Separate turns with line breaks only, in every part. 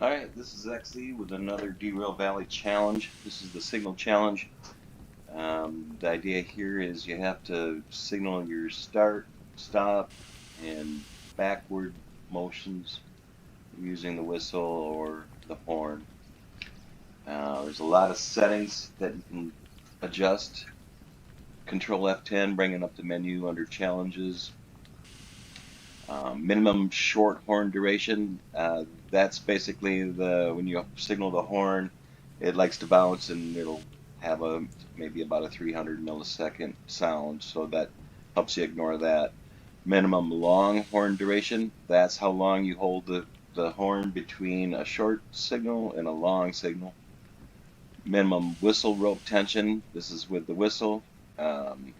Alright, this is XE with another Derail Valley challenge. This is the signal challenge. The idea here is you have to signal your start, stop, and backward motions using the whistle or the horn. There's a lot of settings that you can adjust. Control F10, bringing up the menu under challenges. Minimum short horn duration. That's basically when you signal the horn, it likes to bounce and it'll have maybe about a 300 millisecond sound, so that helps you ignore that. Minimum long horn duration. That's how long you hold the horn between a short signal and a long signal. Minimum whistle rope tension. This is with the whistle. Um,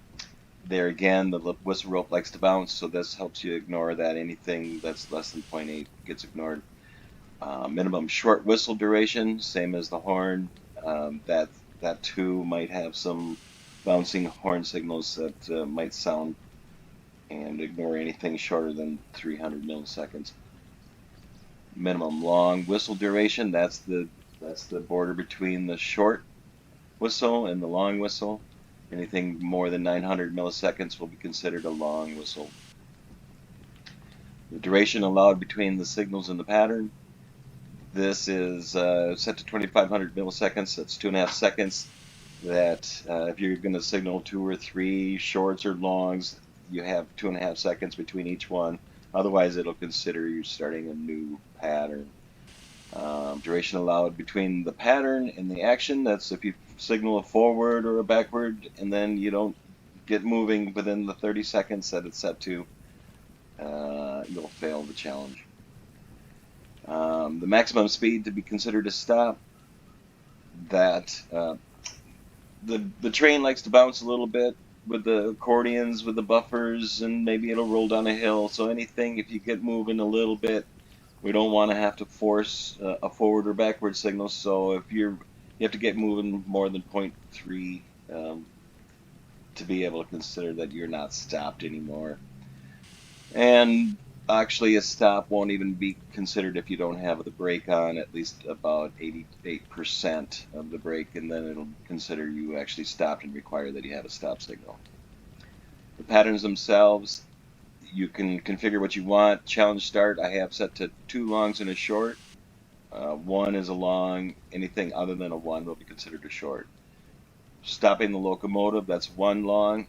there again, the whistle rope likes to bounce, so this helps you ignore that. Anything that's less than 0.8 gets ignored. Minimum short whistle duration, same as the horn. That too might have some bouncing horn signals that might sound, and ignore anything shorter than 300 milliseconds. Minimum long whistle duration, that's the border between the short whistle and the long whistle. Anything more than 900 milliseconds will be considered a long whistle. The duration allowed between the signals and the pattern. This is set to 2500 milliseconds. That's 2.5 seconds. That if you're going to signal 2 or 3 shorts or longs, you have 2.5 seconds between each one. Otherwise, it'll consider you starting a new pattern. Duration allowed between the pattern and the action. That's if you signal a forward or a backward and then you don't get moving within the 30 seconds that it's set to, you'll fail the challenge. The maximum speed to be considered a stop. That the train likes to bounce a little bit with the accordions, with the buffers, and maybe it'll roll down a hill. So anything, if you get moving a little bit, we don't want to have to force a forward or backward signal. So if you have to get moving more than 0.3 to be able to consider that you're not stopped anymore. And actually, a stop won't even be considered if you don't have the brake on, at least about 88% of the brake, and then it'll consider you actually stopped and require that you have a stop signal. The patterns themselves, you can configure what you want. Challenge start, I have set to 2 longs and a short. 1 is a long. Anything other than a 1 will be considered a short. Stopping the locomotive, that's 1 long.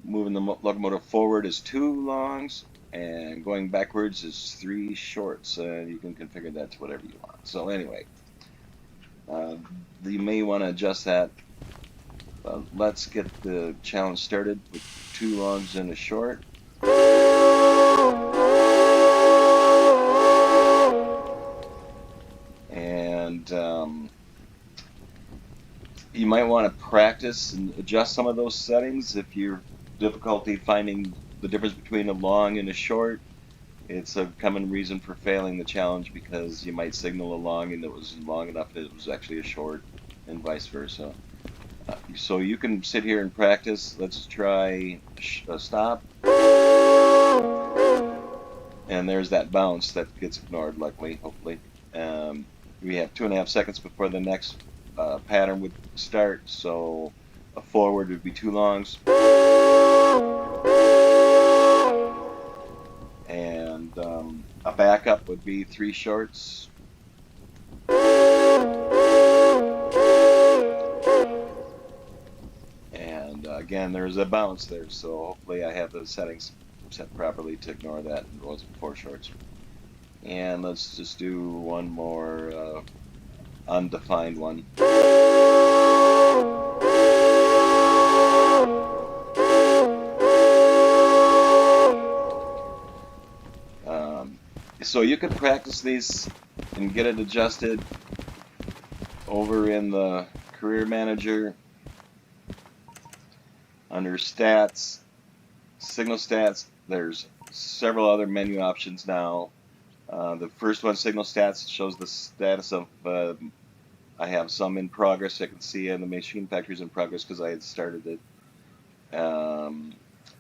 Moving the locomotive forward is 2 longs, and going backwards is 3 shorts. You can configure that to whatever you want. So anyway, you may want to adjust that. Let's get the challenge started with 2 longs and a short. And you might want to practice and adjust some of those settings if you're difficulty finding the difference between a long and a short. It's a common reason for failing the challenge because you might signal a long and it was long enough that it was actually a short, and vice versa. So you can sit here and practice. Let's try a stop. And there's that bounce that gets ignored, luckily, hopefully. We have 2.5 seconds before the next pattern would start, so a forward would be 2 longs. And a backup would be 3 shorts. And again, there's a bounce there, so hopefully I have the settings set properly to ignore that and goes 4 shorts. And let's just do one more undefined one. So you can practice these and get it adjusted over in the Career Manager under Stats, Signal Stats. There's several other menu options now. The first one, Signal Stats, shows the status of I have some in progress. I can see in the machine factories in progress because I had started it. I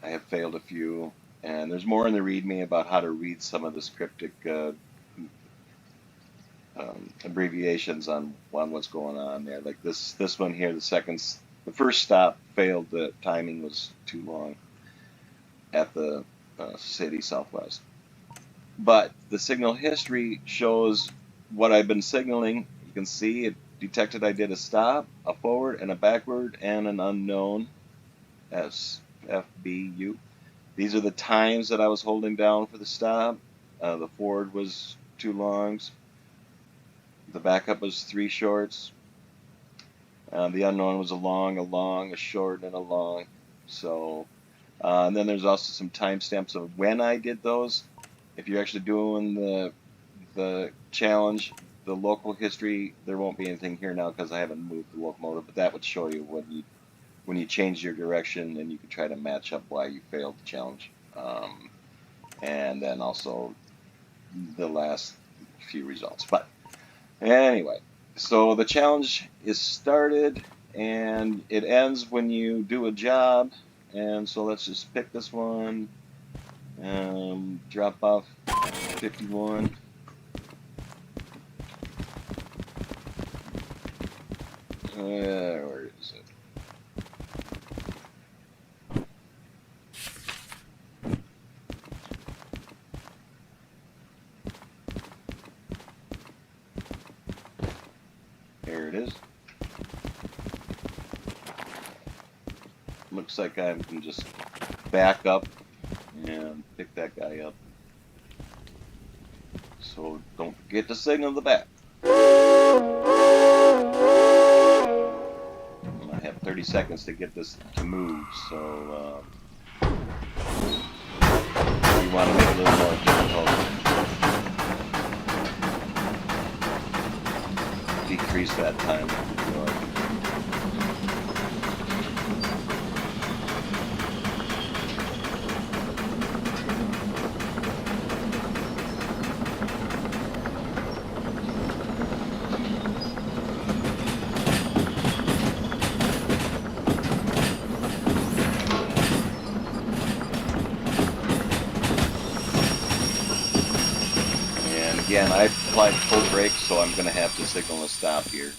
have failed a few, and there's more in the README about how to read some of this cryptic abbreviations on what's going on there. Like this one here, the first stop failed. The timing was too long at the city southwest. But the signal history shows what I've been signaling. You can see it detected I did a stop, a forward, and a backward, and an unknown SFBU. These are the times that I was holding down for the stop. The forward was 2 longs. The backup was 3 shorts. The unknown was a long, a short, and a long. So, and then there's also some timestamps of when I did those. If you're actually doing the challenge, the local history, there won't be anything here now because I haven't moved the locomotive, but that would show you when you change your direction, and you can try to match up why you failed the challenge. And then also the last few results. But anyway, so the challenge is started and it ends when you do a job. And so let's just pick this one. Drop off 51. Where is it? There it is. Looks like I can just back up and pick that guy up. So don't forget to signal the back. I have 30 seconds to get this to move, so you want to make it a little more difficult. Decrease that time if you like. Again, I applied full brake, so I'm going to have to signal a stop here.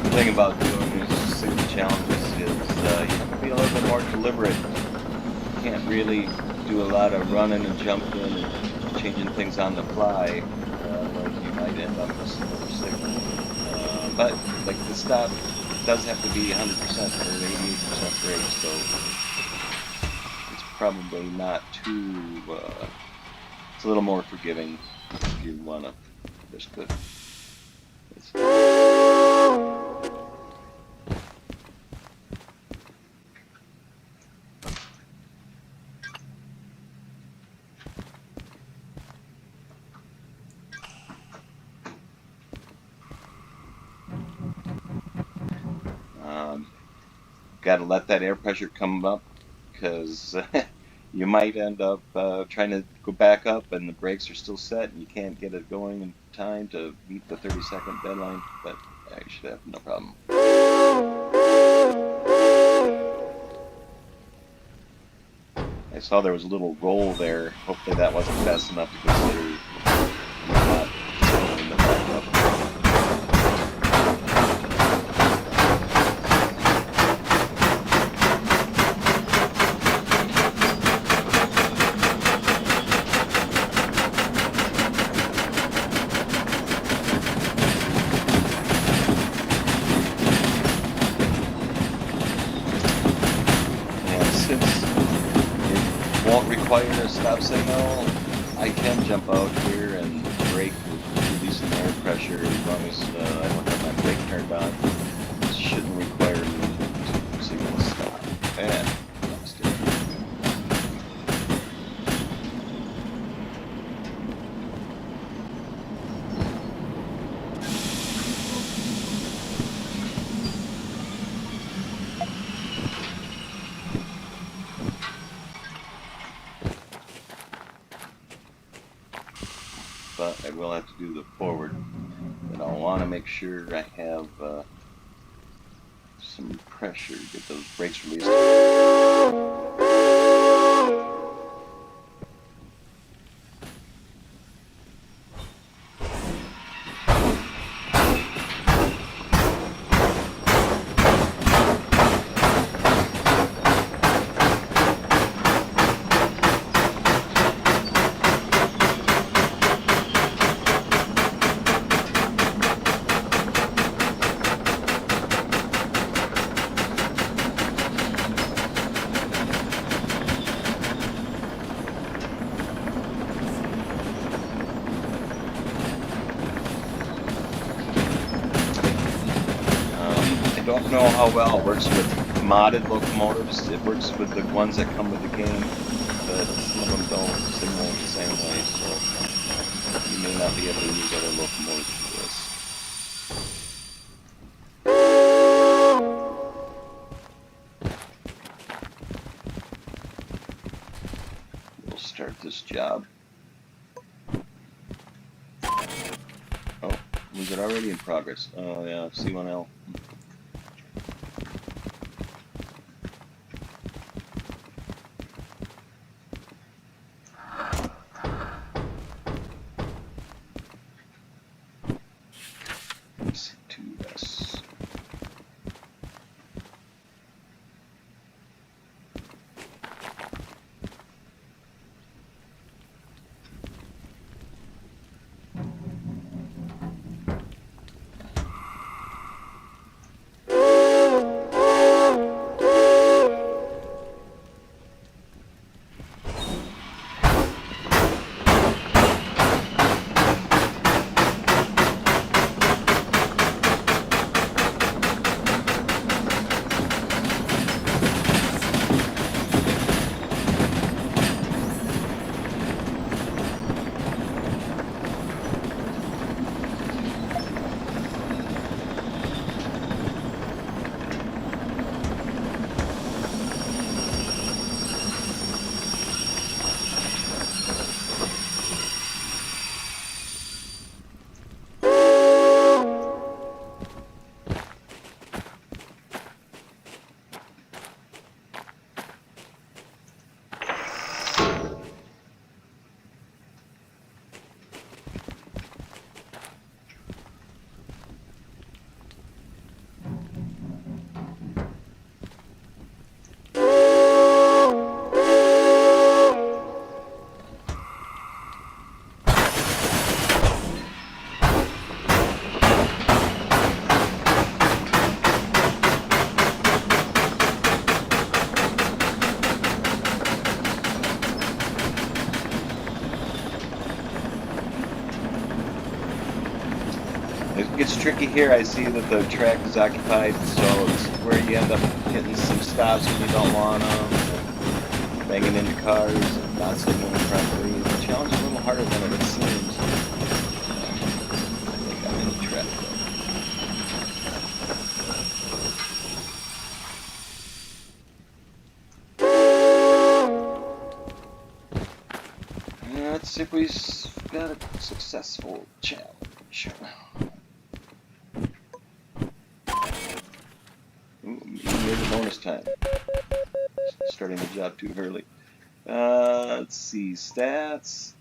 The thing about doing these signal challenges is you have to be a little bit more deliberate. You can't really do a lot of running and jumping and changing things on the fly, like you might end up missing another signal. But like the stop does have to be 100% or 88% brake, so it's probably not too. It's a little more forgiving if you want to risk it. Got to let that air pressure come up because you might end up trying to go back up and the brakes are still set and you can't get it going in time to meet the 30-second deadline, but you should have no problem. I saw there was a little roll there. Hopefully that wasn't fast enough to consider not signaling the backup. Won't require require a stop signal, I can jump out here and brake, releasing air pressure as long as I don't have my brake turned on. It shouldn't require me to signal stop. And lost it. But I will have to do the forward. And I'll want to make sure I have some pressure to get those brakes released. I don't know how well it works with modded locomotives. It works with the ones that come with the game, but some of them don't signal the same way, so you may not be able to use other locomotives for this. We'll start this job. Oh, was it already in progress? Oh yeah, C1L. C2S. It gets tricky here. I see that the track is occupied, so it's where you end up hitting some stops when you don't want them, banging into cars, and not signaling properly. The challenge is a little harder than it seems. I think I'm in the trap. Let's see if we've got a successful challenge. Ooh, maybe bonus time. Starting the job too early. Let's see, stats,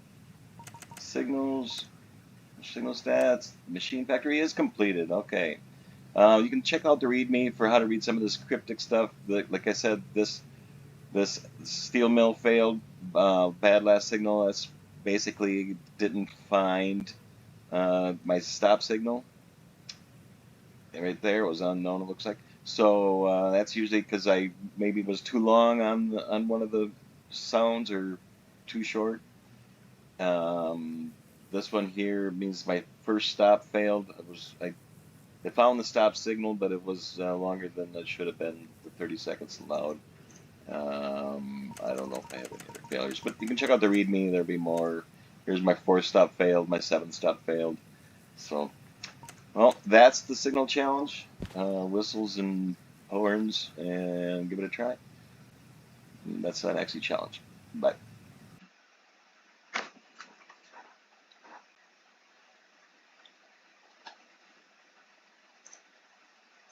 signal stats. Machine factory is completed. Okay. You can check out the README for how to read some of this cryptic stuff. Like I said, this steel mill failed. Bad last signal. That's basically didn't find my stop signal. Right there, it was unknown. It looks like. So that's usually because I maybe was too long on one of the sounds, or too short. This one here means my first stop failed. I found the stop signal, but it was longer than it should have been, the 30 seconds allowed. I don't know if I have any other failures, but you can check out the README. There'll be more. Here's my 4th stop failed, my 7th stop failed. So, well, that's the signal challenge. Whistles and horns, and give it a try. That's an Axie challenge. Bye.